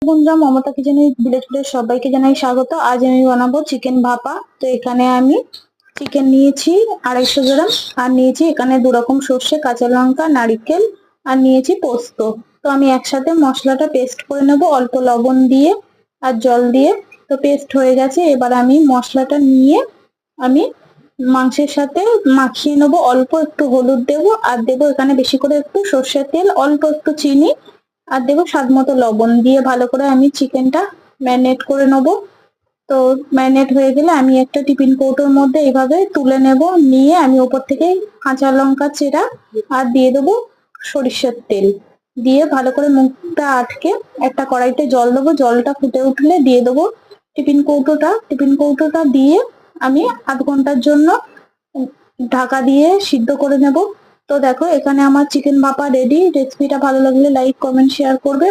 বন্ধুরা, মমতা কিচেনে ভিলেজ ফুডের সবাইকে জানাই স্বাগত। আজ আমি বানাবো চিকেন ভাপা। তো এখানে আমি চিকেন নিয়েছি 250 গ্রাম, আর নিয়েছি এখানে 2 রকম সর্ষে, কাঁচা লঙ্কা, নারকেল, আর নিয়েছি পোস্ত। তো আমি একসাথে মশলাটা পেস্ট করে নেব অল্প লবণ দিয়ে আর জল দিয়ে। তো পেস্ট হয়ে গেছে। এবার আমি মশলাটা নিয়ে আমি মাংসের সাথে মাখিয়ে নেবো। অল্প একটু হলুদ দেবো, আর দেবো এখানে বেশি করে একটু সর্ষের তেল, অল্প একটু চিনি, আর দেবো স্বাদ মতো লবণ দিয়ে ভালো করে আমি চিকেনটা ম্যারিনেট করে নেবো। তো ম্যারিনেট হয়ে গেলে আমি একটা টিফিন কৌটোর মধ্যে এইভাবে তুলে নেব। নিয়ে আমি ওপর থেকে কাঁচা লঙ্কা চেরা আর দিয়ে দেবো সরিষার তেল দিয়ে ভালো করে মুখটা আটকে একটা কড়াইতে জল দেবো। জলটা ফুটে উঠলে দিয়ে দেবো টিফিন কৌটোটা দিয়ে আমি আধ ঘন্টার জন্য ঢাকা দিয়ে সিদ্ধ করে নেব। তো দেখো, এখানে আমার চিকেন ভাপা রেডি। রেসিপিটা ভালো লাগলে লাইক, কমেন্ট, শেয়ার করবে।